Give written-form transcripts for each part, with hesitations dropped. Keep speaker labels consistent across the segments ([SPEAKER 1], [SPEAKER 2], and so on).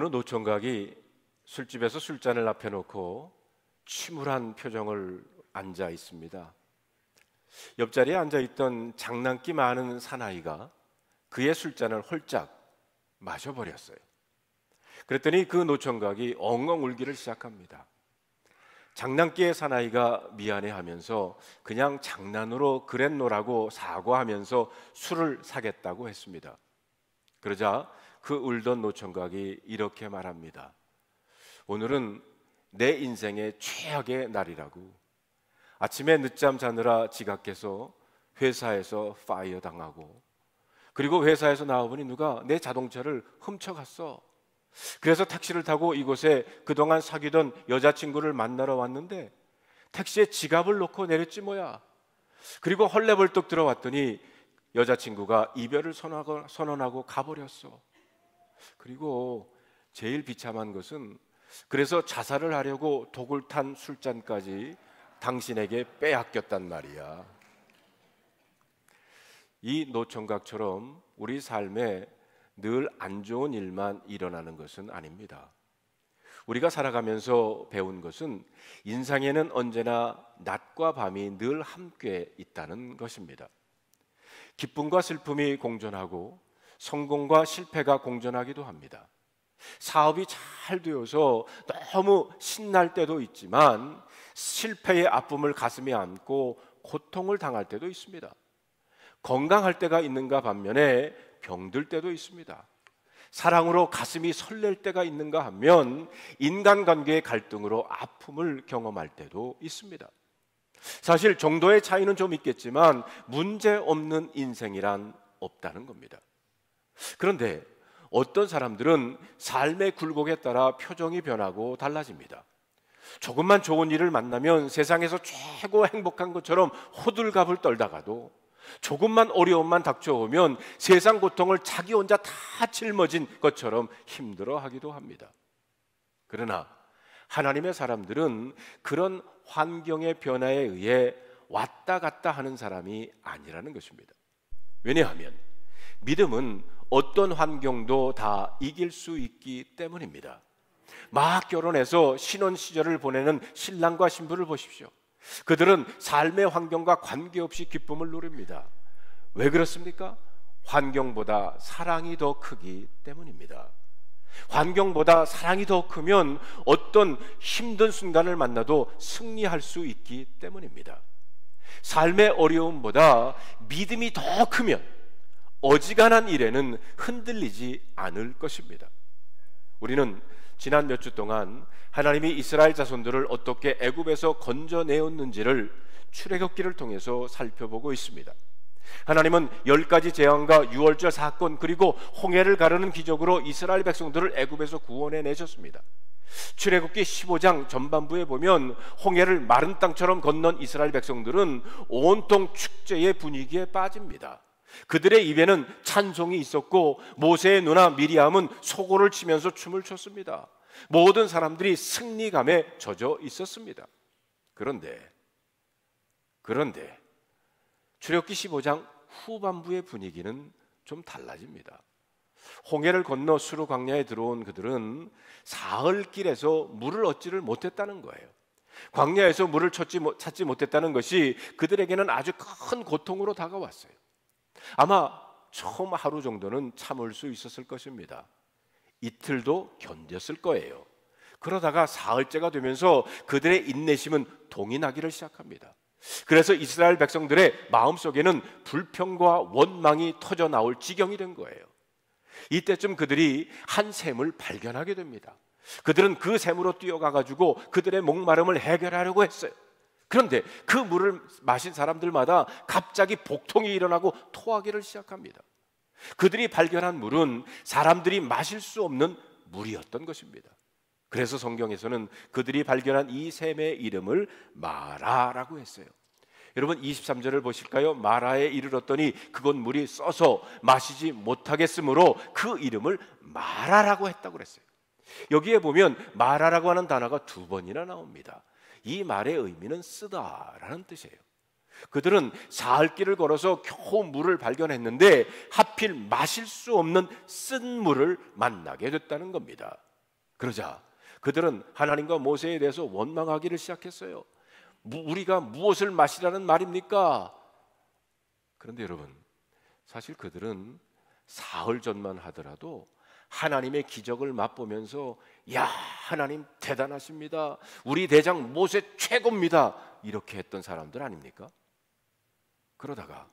[SPEAKER 1] 어느 노총각이 술집에서 술잔을 앞에 놓고 침울한 표정을 앉아 있습니다. 옆자리에 앉아있던 장난기 많은 사나이가 그의 술잔을 홀짝 마셔버렸어요. 그랬더니 그 노총각이 엉엉 울기를 시작합니다. 장난기의 사나이가 미안해하면서 그냥 장난으로 그랬노라고 사과하면서 술을 사겠다고 했습니다. 그러자 그 울던 노총각이 이렇게 말합니다. 오늘은 내 인생의 최악의 날이라고. 아침에 늦잠 자느라 지각해서 회사에서 파이어 당하고, 그리고 회사에서 나와보니 누가 내 자동차를 훔쳐갔어. 그래서 택시를 타고 이곳에 그동안 사귀던 여자친구를 만나러 왔는데 택시에 지갑을 놓고 내렸지 뭐야. 그리고 헐레벌떡 들어왔더니 여자친구가 이별을 선언하고 가버렸어. 그리고 제일 비참한 것은 그래서 자살을 하려고 독을 탄 술잔까지 당신에게 빼앗겼단 말이야. 이 노총각처럼 우리 삶에 늘 안 좋은 일만 일어나는 것은 아닙니다. 우리가 살아가면서 배운 것은 인생에는 언제나 낮과 밤이 늘 함께 있다는 것입니다. 기쁨과 슬픔이 공존하고 성공과 실패가 공존하기도 합니다. 사업이 잘 되어서 너무 신날 때도 있지만 실패의 아픔을 가슴에 안고 고통을 당할 때도 있습니다. 건강할 때가 있는가 반면에 병들 때도 있습니다. 사랑으로 가슴이 설렐 때가 있는가 하면 인간관계의 갈등으로 아픔을 경험할 때도 있습니다. 사실 정도의 차이는 좀 있겠지만 문제없는 인생이란 없다는 겁니다. 그런데 어떤 사람들은 삶의 굴곡에 따라 표정이 변하고 달라집니다. 조금만 좋은 일을 만나면 세상에서 최고 행복한 것처럼 호들갑을 떨다가도 조금만 어려움만 닥쳐오면 세상 고통을 자기 혼자 다 짊어진 것처럼 힘들어하기도 합니다. 그러나 하나님의 사람들은 그런 환경의 변화에 의해 왔다 갔다 하는 사람이 아니라는 것입니다. 왜냐하면 믿음은 어떤 환경도 다 이길 수 있기 때문입니다. 막 결혼해서 신혼 시절을 보내는 신랑과 신부를 보십시오. 그들은 삶의 환경과 관계없이 기쁨을 누립니다. 왜 그렇습니까? 환경보다 사랑이 더 크기 때문입니다. 환경보다 사랑이 더 크면 어떤 힘든 순간을 만나도 승리할 수 있기 때문입니다. 삶의 어려움보다 믿음이 더 크면 어지간한 일에는 흔들리지 않을 것입니다. 우리는 지난 몇 주 동안 하나님이 이스라엘 자손들을 어떻게 애굽에서 건져내었는지를 출애굽기를 통해서 살펴보고 있습니다. 하나님은 10가지 재앙과 유월절 사건 그리고 홍해를 가르는 기적으로 이스라엘 백성들을 애굽에서 구원해 내셨습니다. 출애굽기 15장 전반부에 보면 홍해를 마른 땅처럼 건넌 이스라엘 백성들은 온통 축제의 분위기에 빠집니다. 그들의 입에는 찬송이 있었고 모세의 누나 미리암은 소고를 치면서 춤을 췄습니다. 모든 사람들이 승리감에 젖어 있었습니다. 그런데 출애굽기 15장 후반부의 분위기는 좀 달라집니다. 홍해를 건너 수르 광야에 들어온 그들은 사흘길에서 물을 얻지를 못했다는 거예요. 광야에서 물을 찾지 못했다는 것이 그들에게는 아주 큰 고통으로 다가왔어요. 아마 처음 하루 정도는 참을 수 있었을 것입니다. 이틀도 견뎠을 거예요. 그러다가 사흘째가 되면서 그들의 인내심은 동이 나기를 시작합니다. 그래서 이스라엘 백성들의 마음속에는 불평과 원망이 터져 나올 지경이 된 거예요. 이때쯤 그들이 한 샘을 발견하게 됩니다. 그들은 그 샘으로 뛰어가가지고 그들의 목마름을 해결하려고 했어요. 그런데 그 물을 마신 사람들마다 갑자기 복통이 일어나고 토하기를 시작합니다. 그들이 발견한 물은 사람들이 마실 수 없는 물이었던 것입니다. 그래서 성경에서는 그들이 발견한 이 샘의 이름을 마라라고 했어요. 여러분 23절을 보실까요? 마라에 이르렀더니 그곳 물이 써서 마시지 못하겠으므로 그 이름을 마라라고 했다고 그랬어요. 여기에 보면 마라라고 하는 단어가 2번이나 나옵니다. 이 말의 의미는 쓰다라는 뜻이에요. 그들은 사흘길을 걸어서 겨우 물을 발견했는데 하필 마실 수 없는 쓴 물을 만나게 됐다는 겁니다. 그러자 그들은 하나님과 모세에 대해서 원망하기를 시작했어요. 우리가 무엇을 마시라는 말입니까? 그런데 여러분, 사실 그들은 사흘 전만 하더라도 하나님의 기적을 맛보면서 야, 하나님 대단하십니다, 우리 대장 모세 최고입니다, 이렇게 했던 사람들 아닙니까? 그러다가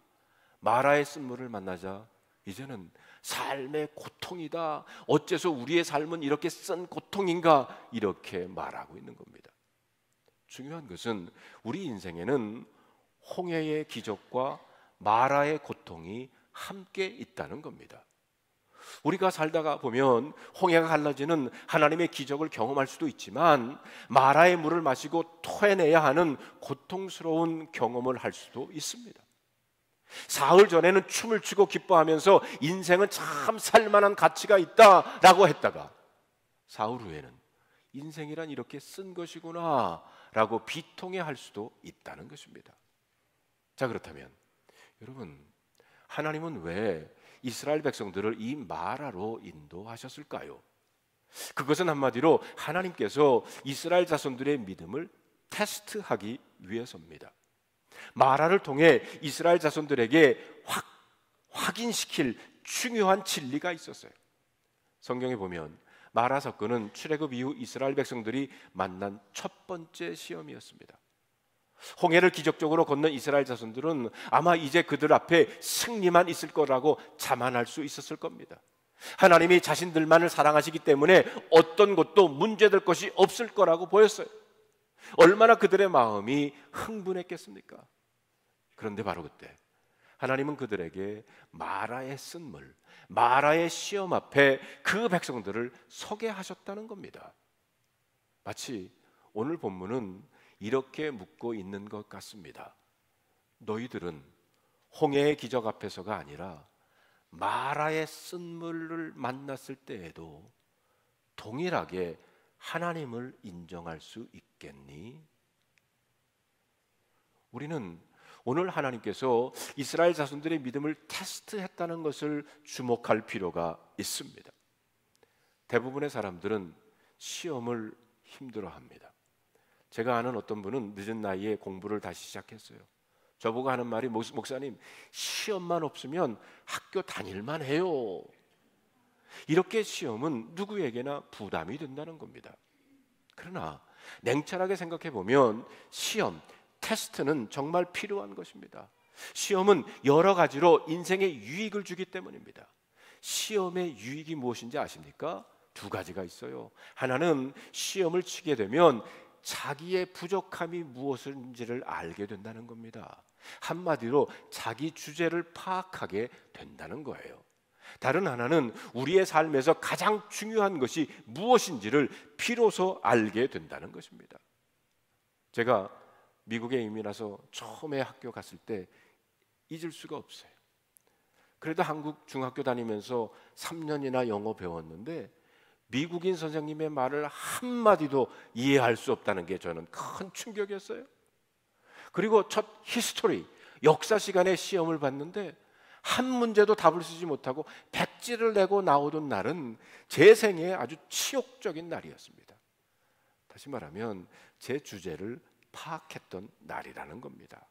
[SPEAKER 1] 마라의 쓴물을 만나자 이제는 삶의 고통이다, 어째서 우리의 삶은 이렇게 쓴 고통인가, 이렇게 말하고 있는 겁니다. 중요한 것은 우리 인생에는 홍해의 기적과 마라의 고통이 함께 있다는 겁니다. 우리가 살다가 보면 홍해가 갈라지는 하나님의 기적을 경험할 수도 있지만 마라의 물을 마시고 토해내야 하는 고통스러운 경험을 할 수도 있습니다. 사흘 전에는 춤을 추고 기뻐하면서 인생은 참 살만한 가치가 있다라고 했다가 사흘 후에는 인생이란 이렇게 쓴 것이구나 라고 비통해할 수도 있다는 것입니다. 자, 그렇다면 여러분, 하나님은 왜 이스라엘 백성들을 이 마라로 인도하셨을까요? 그것은 한마디로 하나님께서 이스라엘 자손들의 믿음을 테스트하기 위해서입니다. 마라를 통해 이스라엘 자손들에게 확인시킬 중요한 진리가 있었어요. 성경에 보면 마라 사건은 출애굽 이후 이스라엘 백성들이 만난 첫 번째 시험이었습니다. 홍해를 기적적으로 건넌 이스라엘 자손들은 아마 이제 그들 앞에 승리만 있을 거라고 자만할 수 있었을 겁니다. 하나님이 자신들만을 사랑하시기 때문에 어떤 것도 문제될 것이 없을 거라고 보였어요. 얼마나 그들의 마음이 흥분했겠습니까? 그런데 바로 그때 하나님은 그들에게 마라의 쓴물, 마라의 시험 앞에 그 백성들을 서게 하셨다는 겁니다. 마치 오늘 본문은 이렇게 묻고 있는 것 같습니다. 너희들은 홍해의 기적 앞에서가 아니라 마라의 쓴물을 만났을 때에도 동일하게 하나님을 인정할 수 있겠니? 우리는 오늘 하나님께서 이스라엘 자손들의 믿음을 테스트했다는 것을 주목할 필요가 있습니다. 대부분의 사람들은 시험을 힘들어합니다. 제가 아는 어떤 분은 늦은 나이에 공부를 다시 시작했어요. 저보고 하는 말이 목사님, 시험만 없으면 학교 다닐만 해요. 이렇게 시험은 누구에게나 부담이 된다는 겁니다. 그러나 냉철하게 생각해 보면 시험, 테스트는 정말 필요한 것입니다. 시험은 여러 가지로 인생에 유익을 주기 때문입니다. 시험의 유익이 무엇인지 아십니까? 두 가지가 있어요. 하나는 시험을 치게 되면 자기의 부족함이 무엇인지를 알게 된다는 겁니다. 한마디로 자기 주제를 파악하게 된다는 거예요. 다른 하나는 우리의 삶에서 가장 중요한 것이 무엇인지를 비로소 알게 된다는 것입니다. 제가 미국에 이민 와서 처음에 학교 갔을 때 잊을 수가 없어요. 그래도 한국 중학교 다니면서 3년이나 영어 배웠는데 미국인 선생님의 말을 한마디도 이해할 수 없다는 게 저는 큰 충격이었어요. 그리고 첫 히스토리, 역사 시간에 시험을 봤는데 한 문제도 답을 쓰지 못하고 백지를 내고 나오던 날은 제 생애에 아주 치욕적인 날이었습니다. 다시 말하면 제 주제를 파악했던 날이라는 겁니다.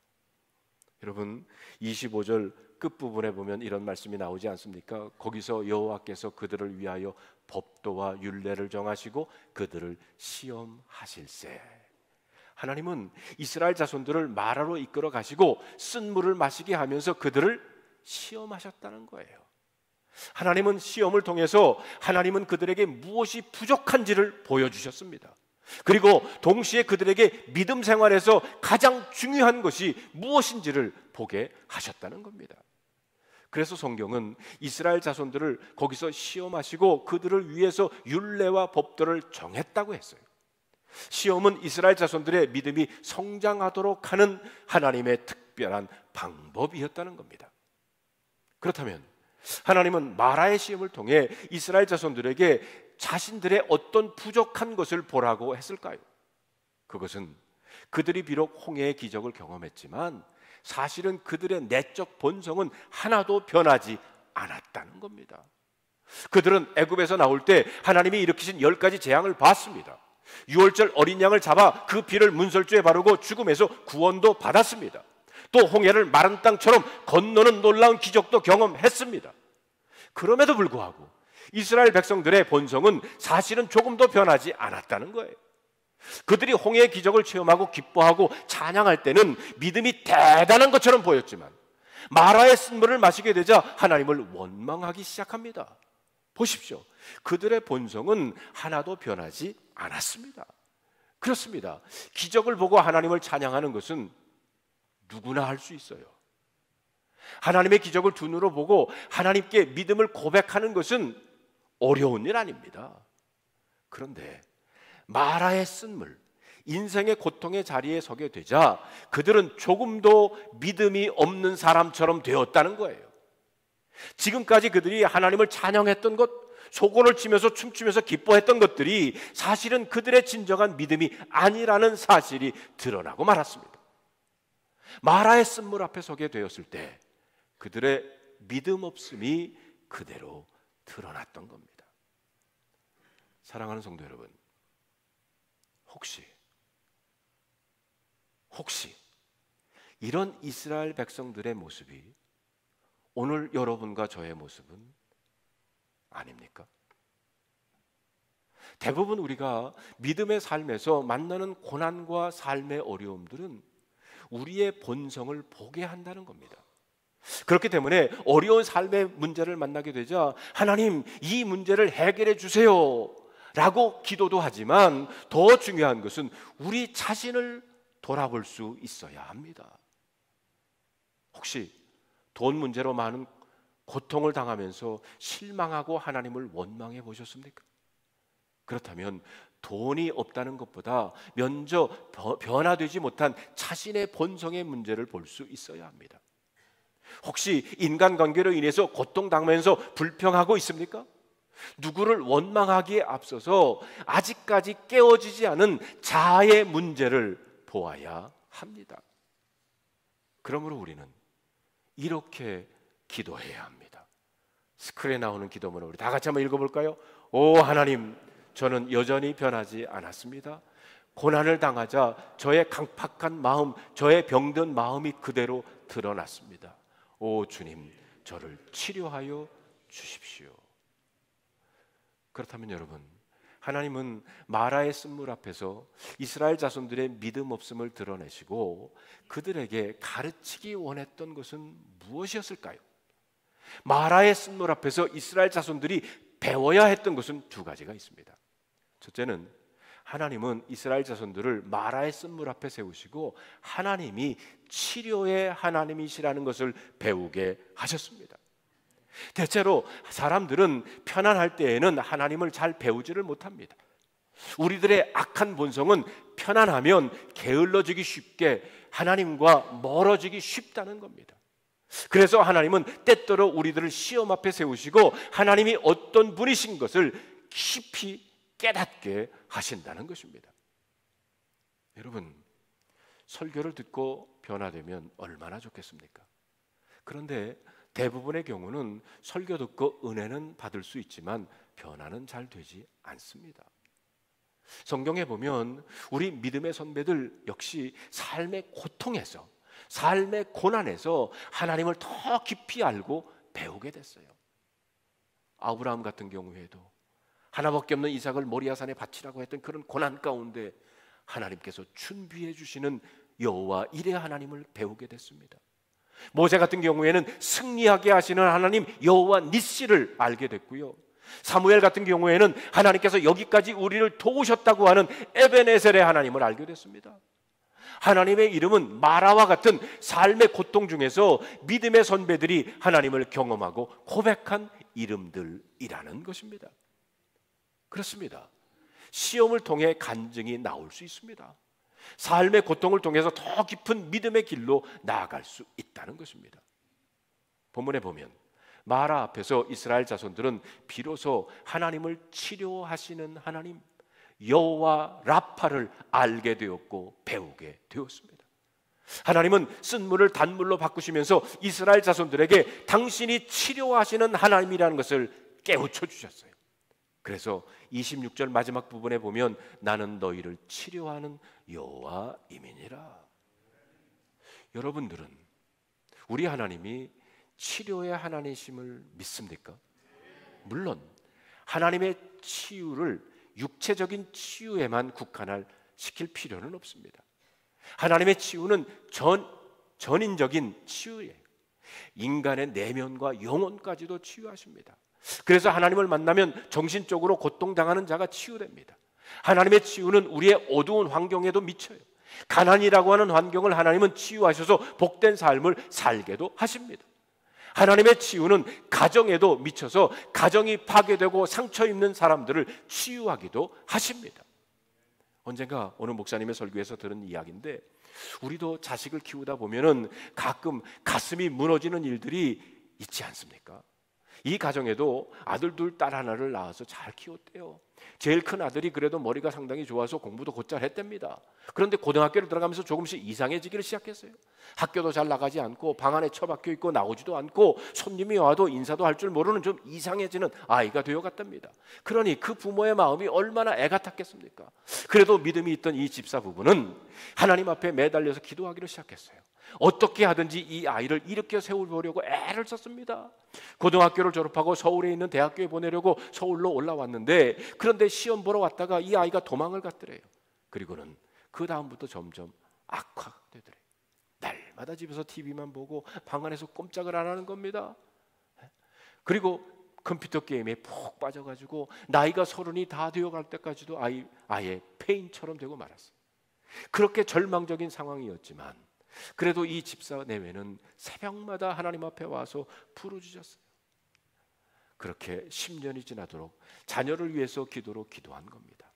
[SPEAKER 1] 여러분, 25절 끝부분에 보면 이런 말씀이 나오지 않습니까? 거기서 여호와께서 그들을 위하여 법도와 율례를 정하시고 그들을 시험하실세. 하나님은 이스라엘 자손들을 마라로 이끌어 가시고 쓴 물을 마시게 하면서 그들을 시험하셨다는 거예요. 하나님은 시험을 통해서 하나님은 그들에게 무엇이 부족한지를 보여주셨습니다. 그리고 동시에 그들에게 믿음 생활에서 가장 중요한 것이 무엇인지를 보게 하셨다는 겁니다. 그래서 성경은 이스라엘 자손들을 거기서 시험하시고 그들을 위해서 율례와 법도를 정했다고 했어요. 시험은 이스라엘 자손들의 믿음이 성장하도록 하는 하나님의 특별한 방법이었다는 겁니다. 그렇다면 하나님은 마라의 시험을 통해 이스라엘 자손들에게 자신들의 어떤 부족한 것을 보라고 했을까요? 그것은 그들이 비록 홍해의 기적을 경험했지만 사실은 그들의 내적 본성은 하나도 변하지 않았다는 겁니다. 그들은 애굽에서 나올 때 하나님이 일으키신 10가지 재앙을 봤습니다. 유월절 어린 양을 잡아 그 피를 문설주에 바르고 죽음에서 구원도 받았습니다. 또 홍해를 마른 땅처럼 건너는 놀라운 기적도 경험했습니다. 그럼에도 불구하고 이스라엘 백성들의 본성은 사실은 조금도 변하지 않았다는 거예요. 그들이 홍해의 기적을 체험하고 기뻐하고 찬양할 때는 믿음이 대단한 것처럼 보였지만 마라의 쓴물을 마시게 되자 하나님을 원망하기 시작합니다. 보십시오. 그들의 본성은 하나도 변하지 않았습니다. 그렇습니다. 기적을 보고 하나님을 찬양하는 것은 누구나 할 수 있어요. 하나님의 기적을 두 눈으로 보고 하나님께 믿음을 고백하는 것은 어려운 일 아닙니다. 그런데 마라의 쓴물, 인생의 고통의 자리에 서게 되자 그들은 조금도 믿음이 없는 사람처럼 되었다는 거예요. 지금까지 그들이 하나님을 찬양했던 것, 소곤을 치면서 춤추면서 기뻐했던 것들이 사실은 그들의 진정한 믿음이 아니라는 사실이 드러나고 말았습니다. 마라의 쓴물 앞에 서게 되었을 때 그들의 믿음 없음이 그대로 드러났던 겁니다. 사랑하는 성도 여러분, 혹시 이런 이스라엘 백성들의 모습이 오늘 여러분과 저의 모습은 아닙니까? 대부분 우리가 믿음의 삶에서 만나는 고난과 삶의 어려움들은 우리의 본성을 보게 한다는 겁니다. 그렇기 때문에 어려운 삶의 문제를 만나게 되자 하나님, 이 문제를 해결해 주세요 라고 기도도 하지만 더 중요한 것은 우리 자신을 돌아볼 수 있어야 합니다. 혹시 돈 문제로 많은 고통을 당하면서 실망하고 하나님을 원망해 보셨습니까? 그렇다면 돈이 없다는 것보다 먼저 변화되지 못한 자신의 본성의 문제를 볼 수 있어야 합니다. 혹시 인간관계로 인해서 고통당하면서 불평하고 있습니까? 누구를 원망하기에 앞서서 아직까지 깨어지지 않은 자아의 문제를 보아야 합니다. 그러므로 우리는 이렇게 기도해야 합니다. 스크린에 나오는 기도문을 우리 다 같이 한번 읽어볼까요? 오 하나님, 저는 여전히 변하지 않았습니다. 고난을 당하자 저의 강팍한 마음, 저의 병든 마음이 그대로 드러났습니다. 오 주님, 저를 치료하여 주십시오. 그렇다면 여러분, 하나님은 마라의 쓴물 앞에서 이스라엘 자손들의 믿음 없음을 드러내시고 그들에게 가르치기 원했던 것은 무엇이었을까요? 마라의 쓴물 앞에서 이스라엘 자손들이 배워야 했던 것은 두 가지가 있습니다. 첫째는 하나님은 이스라엘 자손들을 마라의 쓴물 앞에 세우시고 하나님이 치료의 하나님이시라는 것을 배우게 하셨습니다. 대체로 사람들은 편안할 때에는 하나님을 잘 배우지를 못합니다. 우리들의 악한 본성은 편안하면 게을러지기 쉽게 하나님과 멀어지기 쉽다는 겁니다. 그래서 하나님은 때때로 우리들을 시험 앞에 세우시고 하나님이 어떤 분이신 것을 깊이 깨닫게 하신다는 것입니다. 여러분, 설교를 듣고 변화되면 얼마나 좋겠습니까? 그런데 대부분의 경우는 설교 듣고 은혜는 받을 수 있지만 변화는 잘 되지 않습니다. 성경에 보면 우리 믿음의 선배들 역시 삶의 고통에서, 삶의 고난에서 하나님을 더 깊이 알고 배우게 됐어요. 아브라함 같은 경우에도 하나밖에 없는 이삭을 모리아산에 바치라고 했던 그런 고난 가운데 하나님께서 준비해 주시는 여호와 이레 하나님을 배우게 됐습니다. 모세 같은 경우에는 승리하게 하시는 하나님 여호와 니시를 알게 됐고요. 사무엘 같은 경우에는 하나님께서 여기까지 우리를 도우셨다고 하는 에베네셀의 하나님을 알게 됐습니다. 하나님의 이름은 마라와 같은 삶의 고통 중에서 믿음의 선배들이 하나님을 경험하고 고백한 이름들이라는 것입니다. 그렇습니다. 시험을 통해 간증이 나올 수 있습니다. 삶의 고통을 통해서 더 깊은 믿음의 길로 나아갈 수 있다는 것입니다. 본문에 보면 마라 앞에서 이스라엘 자손들은 비로소 하나님을 치료하시는 하나님 여호와 라파를 알게 되었고 배우게 되었습니다. 하나님은 쓴물을 단물로 바꾸시면서 이스라엘 자손들에게 당신이 치료하시는 하나님이라는 것을 깨우쳐 주셨어요. 그래서 26절 마지막 부분에 보면 나는 너희를 치료하는 여호와임이니라. 여러분들은 우리 하나님이 치료의 하나님이심을 믿습니까? 물론 하나님의 치유를 육체적인 치유에만 시킬 필요는 없습니다. 하나님의 치유는 전인적인 치유예요. 인간의 내면과 영혼까지도 치유하십니다. 그래서 하나님을 만나면 정신적으로 고통당하는 자가 치유됩니다. 하나님의 치유는 우리의 어두운 환경에도 미쳐요. 가난이라고 하는 환경을 하나님은 치유하셔서 복된 삶을 살게도 하십니다. 하나님의 치유는 가정에도 미쳐서 가정이 파괴되고 상처 입는 사람들을 치유하기도 하십니다. 언젠가 어느 목사님의 설교에서 들은 이야기인데, 우리도 자식을 키우다 보면은 가끔 가슴이 무너지는 일들이 있지 않습니까? 이 가정에도 아들 둘, 딸 하나를 낳아서 잘 키웠대요. 제일 큰 아들이 그래도 머리가 상당히 좋아서 공부도 곧잘 했답니다. 그런데 고등학교를 들어가면서 조금씩 이상해지기를 시작했어요. 학교도 잘 나가지 않고 방 안에 처박혀 있고 나오지도 않고 손님이 와도 인사도 할 줄 모르는 좀 이상해지는 아이가 되어갔답니다. 그러니 그 부모의 마음이 얼마나 애가 탔겠습니까? 그래도 믿음이 있던 이 집사 부부는 하나님 앞에 매달려서 기도하기를 시작했어요. 어떻게 하든지 이 아이를 일으켜 세우려고 애를 썼습니다. 고등학교를 졸업하고 서울에 있는 대학교에 보내려고 서울로 올라왔는데, 그런데 시험 보러 왔다가 이 아이가 도망을 갔더래요. 그리고는 그 다음부터 점점 악화되더래요. 날마다 집에서 TV만 보고 방 안에서 꼼짝을 안 하는 겁니다. 그리고 컴퓨터 게임에 푹 빠져가지고 나이가 30이 다 되어갈 때까지도 아예 폐인처럼 되고 말았어요. 그렇게 절망적인 상황이었지만 그래도 이 집사 내외는 새벽마다 하나님 앞에 와서 부르짖었어요. 그렇게 10년이 지나도록 자녀를 위해서 기도한 겁니다.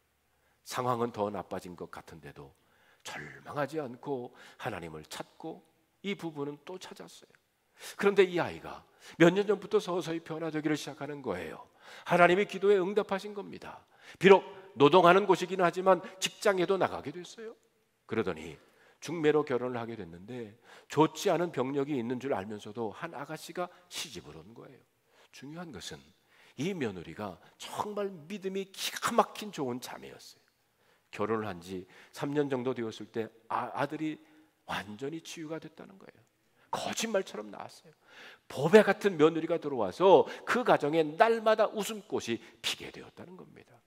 [SPEAKER 1] 상황은 더 나빠진 것 같은데도 절망하지 않고 하나님을 찾고 이 부부는 또 찾았어요. 그런데 이 아이가 몇 년 전부터 서서히 변화되기를 시작하는 거예요. 하나님이 기도에 응답하신 겁니다. 비록 노동하는 곳이긴 하지만 직장에도 나가게 됐어요. 그러더니 중매로 결혼을 하게 됐는데 좋지 않은 병력이 있는 줄 알면서도 한 아가씨가 시집을 온 거예요. 중요한 것은 이 며느리가 정말 믿음이 기가 막힌 좋은 자매였어요. 결혼을 한 지 3년 정도 되었을 때 아들이 완전히 치유가 됐다는 거예요. 거짓말처럼 나왔어요. 보배 같은 며느리가 들어와서 그 가정에 날마다 웃음꽃이 피게 되었다는 겁니다.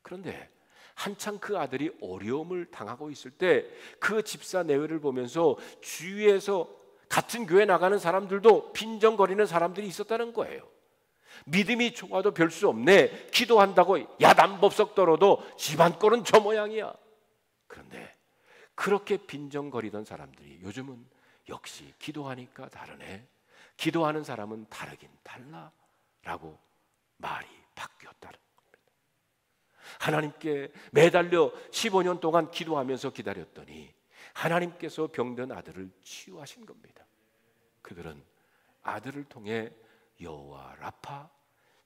[SPEAKER 1] 그런데 한창 그 아들이 어려움을 당하고 있을 때 그 집사 내외를 보면서 주위에서 같은 교회 나가는 사람들도 빈정거리는 사람들이 있었다는 거예요. 믿음이 좋아도 별 수 없네, 기도한다고 야단법석 떨어도 집안 꼴은 저 모양이야. 그런데 그렇게 빈정거리던 사람들이 요즘은 역시 기도하니까 다르네, 기도하는 사람은 다르긴 달라 라고 말이 바뀌었다는 겁니다. 하나님께 매달려 15년 동안 기도하면서 기다렸더니 하나님께서 병든 아들을 치유하신 겁니다. 그들은 아들을 통해 여호와 라파,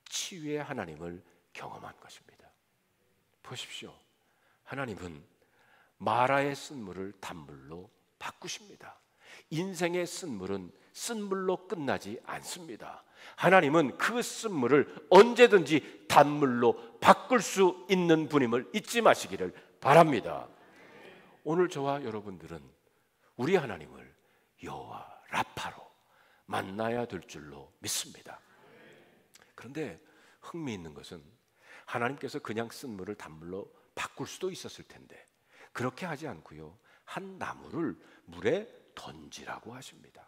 [SPEAKER 1] 치유의 하나님을 경험한 것입니다. 보십시오. 하나님은 마라의 쓴물을 단물로 바꾸십니다. 인생의 쓴물은 쓴물로 끝나지 않습니다. 하나님은 그 쓴물을 언제든지 단물로 바꿀 수 있는 분임을 잊지 마시기를 바랍니다. 오늘 저와 여러분들은 우리 하나님을 여호와 라파로 만나야 될 줄로 믿습니다. 그런데 흥미있는 것은 하나님께서 그냥 쓴물을 단물로 바꿀 수도 있었을 텐데 그렇게 하지 않고요, 한 나무를 물에 던지라고 하십니다.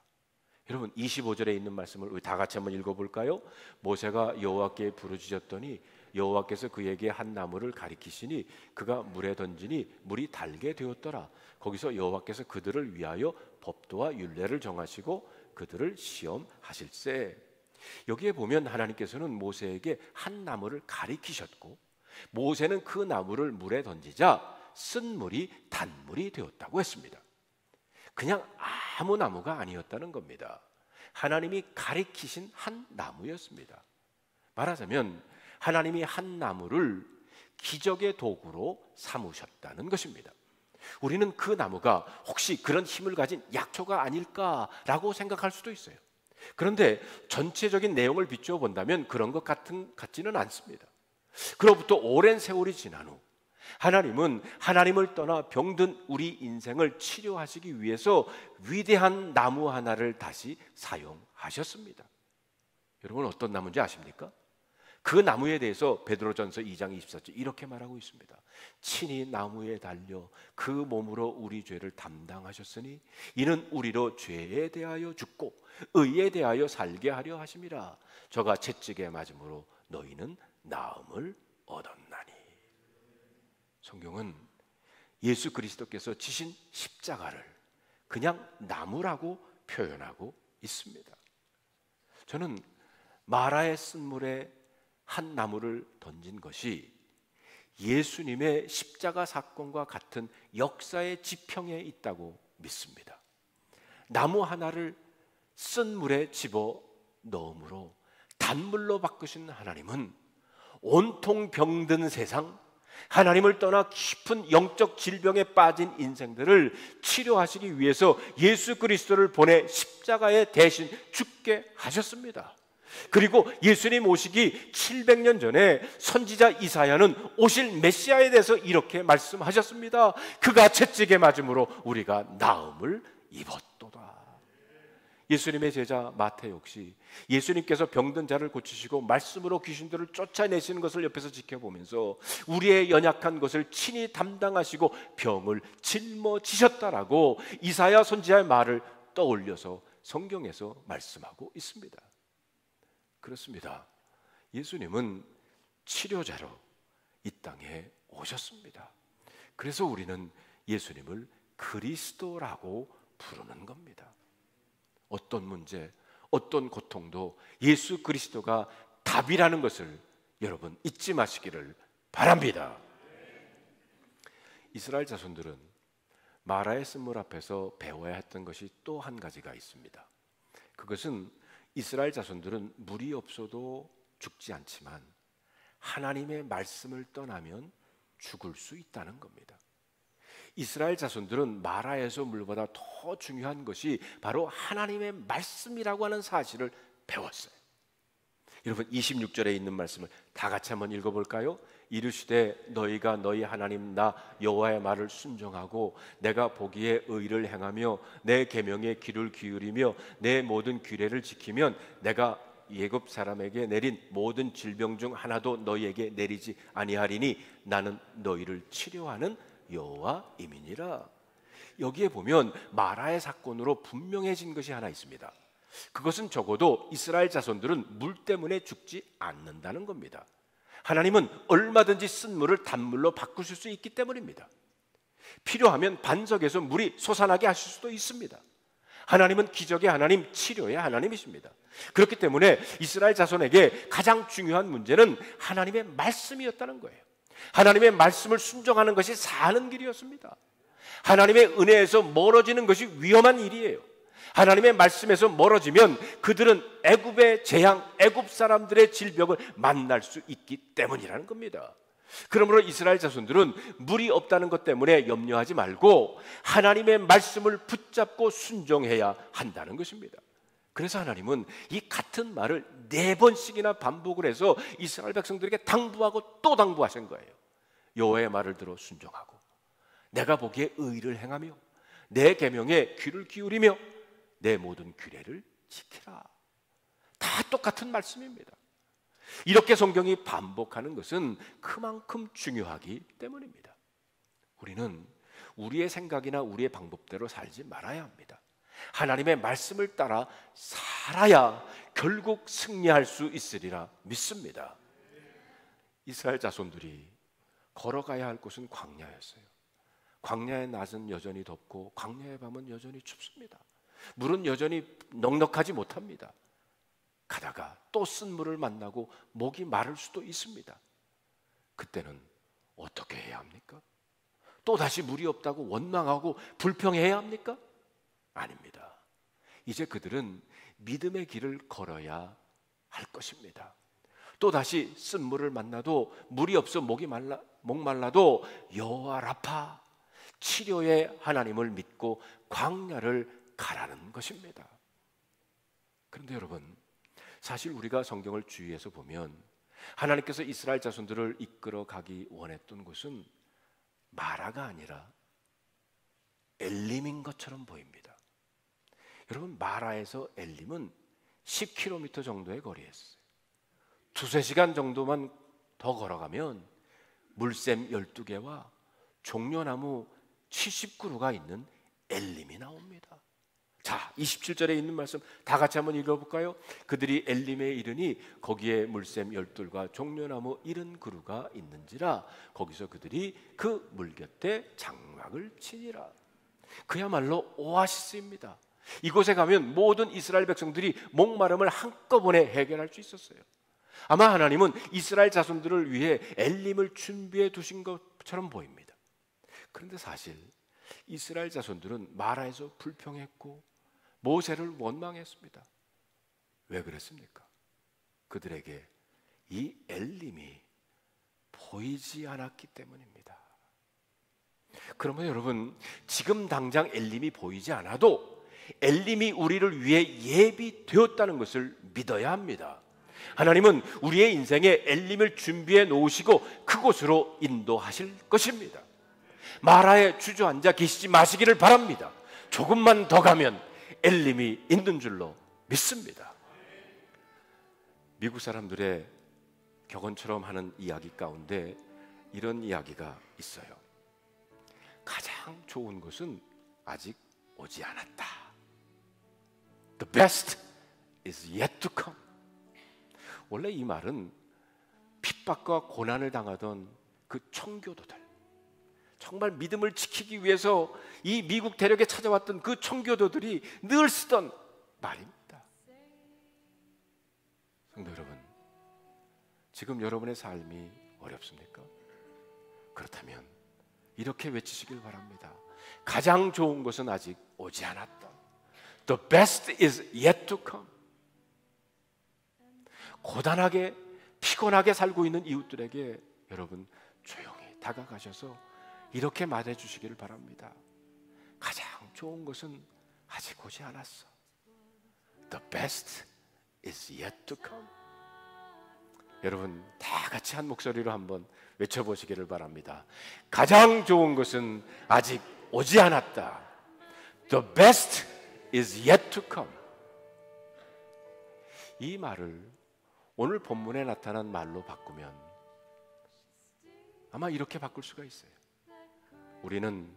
[SPEAKER 1] 여러분 25절에 있는 말씀을 우리 다 같이 한번 읽어볼까요? 모세가 여호와께 부르짖었더니 여호와께서 그에게 한 나무를 가리키시니 그가 물에 던지니 물이 달게 되었더라. 거기서 여호와께서 그들을 위하여 법도와 율례를 정하시고 그들을 시험하실세. 여기에 보면 하나님께서는 모세에게 한 나무를 가리키셨고 모세는 그 나무를 물에 던지자 쓴물이 단물이 되었다고 했습니다. 그냥 아무 나무가 아니었다는 겁니다. 하나님이 가리키신 한 나무였습니다. 말하자면 하나님이 한 나무를 기적의 도구로 삼으셨다는 것입니다. 우리는 그 나무가 혹시 그런 힘을 가진 약초가 아닐까라고 생각할 수도 있어요. 그런데 전체적인 내용을 비추어 본다면 그런 것 같지는 않습니다. 그로부터 오랜 세월이 지난 후 하나님은 하나님을 떠나 병든 우리 인생을 치료하시기 위해서 위대한 나무 하나를 다시 사용하셨습니다. 여러분, 어떤 나무인지 아십니까? 그 나무에 대해서 베드로전서 2장 24절 이렇게 말하고 있습니다. 친히 나무에 달려 그 몸으로 우리 죄를 담당하셨으니 이는 우리로 죄에 대하여 죽고 의에 대하여 살게 하려 하심이라. 저가 채찍에 맞음으로 너희는 나음을 얻었나니. 성경은 예수 그리스도께서 지신 십자가를 그냥 나무라고 표현하고 있습니다. 저는 마라의 쓴물에 한 나무를 던진 것이 예수님의 십자가 사건과 같은 역사의 지평에 있다고 믿습니다. 나무 하나를 쓴 물에 집어 넣음으로 단물로 바꾸신 하나님은 온통 병든 세상, 하나님을 떠나 깊은 영적 질병에 빠진 인생들을 치료하시기 위해서 예수 그리스도를 보내 십자가에 대신 죽게 하셨습니다. 그리고 예수님 오시기 700년 전에 선지자 이사야는 오실 메시아에 대해서 이렇게 말씀하셨습니다. 그가 채찍에 맞음으로 우리가 나음을 입었도다. 예수님의 제자 마태 역시 예수님께서 병든 자를 고치시고 말씀으로 귀신들을 쫓아내시는 것을 옆에서 지켜보면서 우리의 연약한 것을 친히 담당하시고 병을 짊어지셨다라고 이사야 선지자의 말을 떠올려서 성경에서 말씀하고 있습니다. 그렇습니다. 예수님은 치료자로 이 땅에 오셨습니다. 그래서 우리는 예수님을 그리스도라고 부르는 겁니다. 어떤 문제, 어떤 고통도 예수 그리스도가 답이라는 것을 여러분 잊지 마시기를 바랍니다. 이스라엘 자손들은 마라의 쓴물 앞에서 배워야 했던 것이 또 한 가지가 있습니다. 그것은 이스라엘 자손들은 물이 없어도 죽지 않지만 하나님의 말씀을 떠나면 죽을 수 있다는 겁니다. 이스라엘 자손들은 마라에서 물보다 더 중요한 것이 바로 하나님의 말씀이라고 하는 사실을 배웠어요. 여러분, 26절에 있는 말씀을 다 같이 한번 읽어볼까요? 이르시되 너희가 너희 하나님 나 여호와의 말을 순종하고 내가 보기에 의를 행하며 내 계명에 귀를 기울이며 내 모든 규례를 지키면 내가 애굽 사람에게 내린 모든 질병 중 하나도 너희에게 내리지 아니하리니 나는 너희를 치료하는 여호와임이니라. 여기에 보면 마라의 사건으로 분명해진 것이 하나 있습니다. 그것은 적어도 이스라엘 자손들은 물 때문에 죽지 않는다는 겁니다. 하나님은 얼마든지 쓴 물을 단물로 바꾸실 수 있기 때문입니다. 필요하면 반석에서 물이 솟아나게 하실 수도 있습니다. 하나님은 기적의 하나님, 치료의 하나님이십니다. 그렇기 때문에 이스라엘 자손에게 가장 중요한 문제는 하나님의 말씀이었다는 거예요. 하나님의 말씀을 순종하는 것이 사는 길이었습니다. 하나님의 은혜에서 멀어지는 것이 위험한 일이에요. 하나님의 말씀에서 멀어지면 그들은 애굽의 재앙, 애굽 사람들의 질병을 만날 수 있기 때문이라는 겁니다. 그러므로 이스라엘 자손들은 물이 없다는 것 때문에 염려하지 말고 하나님의 말씀을 붙잡고 순종해야 한다는 것입니다. 그래서 하나님은 이 같은 말을 4번씩이나 반복을 해서 이스라엘 백성들에게 당부하고 또 당부하신 거예요. 여호와의 말을 들어 순종하고 내가 보기에 의를 행하며 내 계명에 귀를 기울이며 내 모든 규례를 지키라. 다 똑같은 말씀입니다. 이렇게 성경이 반복하는 것은 그만큼 중요하기 때문입니다. 우리는 우리의 생각이나 우리의 방법대로 살지 말아야 합니다. 하나님의 말씀을 따라 살아야 결국 승리할 수 있으리라 믿습니다. 이스라엘 자손들이 걸어가야 할 곳은 광야였어요. 광야의 낮은 여전히 덥고 광야의 밤은 여전히 춥습니다. 물은 여전히 넉넉하지 못합니다. 가다가 또 쓴 물을 만나고 목이 마를 수도 있습니다. 그때는 어떻게 해야 합니까? 또 다시 물이 없다고 원망하고 불평해야 합니까? 아닙니다. 이제 그들은 믿음의 길을 걸어야 할 것입니다. 또 다시 쓴 물을 만나도 물이 없어 목말라도 여호와 라파 치료의 하나님을 믿고 광야를 가라는 것입니다. 그런데 여러분, 사실 우리가 성경을 주위에서 보면 하나님께서 이스라엘 자손들을 이끌어 가기 원했던 곳은 마라가 아니라 엘림인 것처럼 보입니다. 여러분, 마라에서 엘림은 10km 정도의 거리에 있어요. 두세 시간 정도만 더 걸어가면 물샘 12개와 종려나무 70그루가 있는 엘림이 나옵니다. 자, 27절에 있는 말씀 다 같이 한번 읽어볼까요? 그들이 엘림에 이르니 거기에 물샘 12과 종려나무 70그루가 있는지라 거기서 그들이 그 물 곁에 장막을 치니라. 그야말로 오아시스입니다. 이곳에 가면 모든 이스라엘 백성들이 목마름을 한꺼번에 해결할 수 있었어요. 아마 하나님은 이스라엘 자손들을 위해 엘림을 준비해 두신 것처럼 보입니다. 그런데 사실 이스라엘 자손들은 마라에서 불평했고 모세를 원망했습니다. 왜 그랬습니까? 그들에게 이 엘림이 보이지 않았기 때문입니다. 그러면 여러분, 지금 당장 엘림이 보이지 않아도 엘림이 우리를 위해 예비되었다는 것을 믿어야 합니다. 하나님은 우리의 인생에 엘림을 준비해 놓으시고 그곳으로 인도하실 것입니다. 마라에 주저앉아 계시지 마시기를 바랍니다. 조금만 더 가면 엘림이 있는 줄로 믿습니다. 미국 사람들의 격언처럼 하는 이야기 가운데 이런 이야기가 있어요. 가장 좋은 것은 아직 오지 않았다. The best is yet to come. 원래 이 말은 핍박과 고난을 당하던 그 청교도들, 정말 믿음을 지키기 위해서 이 미국 대륙에 찾아왔던 그 청교도들이 늘 쓰던 말입니다. 성도 여러분, 지금 여러분의 삶이 어렵습니까? 그렇다면 이렇게 외치시길 바랍니다. 가장 좋은 것은 아직 오지 않았다. The best is yet to come. 고단하게 피곤하게 살고 있는 이웃들에게 여러분 조용히 다가가셔서 이렇게 말해 주시기를 바랍니다. 가장 좋은 것은 아직 오지 않았어. The best is yet to come. 여러분 다 같이 한 목소리로 한번 외쳐보시기를 바랍니다. 가장 좋은 것은 아직 오지 않았다. The best is yet to come. 이 말을 오늘 본문에 나타난 말로 바꾸면 아마 이렇게 바꿀 수가 있어요. 우리는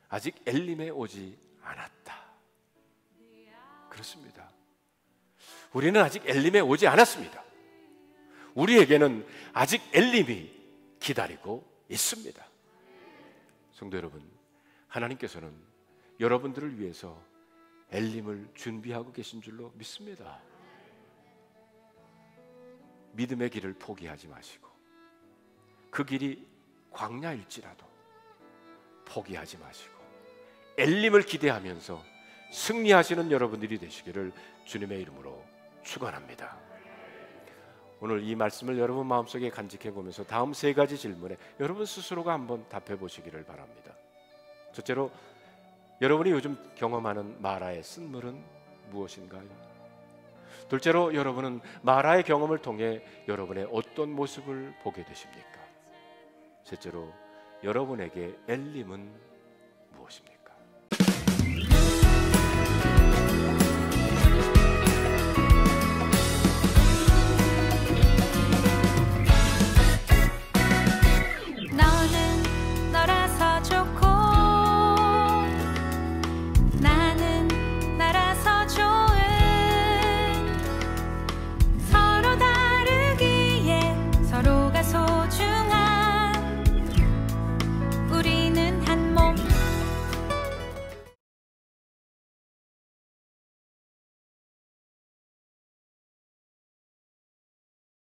[SPEAKER 1] 아직 엘림에 오지 않았다. 그렇습니다. 우리는 아직 엘림에 오지 않았습니다. 우리에게는 아직 엘림이 기다리고 있습니다. 성도 여러분, 하나님께서는 여러분들을 위해서 엘림을 준비하고 계신 줄로 믿습니다. 믿음의 길을 포기하지 마시고 그 길이 광야일지라도 포기하지 마시고 엘림을 기대하면서 승리하시는 여러분들이 되시기를 주님의 이름으로 축원합니다. 오늘 이 말씀을 여러분 마음속에 간직해 보면서 다음 세 가지 질문에 여러분 스스로가 한번 답해 보시기를 바랍니다. 첫째로, 여러분이 요즘 경험하는 마라의 쓴물은 무엇인가요? 둘째로, 여러분은 마라의 경험을 통해 여러분의 어떤 모습을 보게 되십니까? 셋째로, 여러분에게 엘림은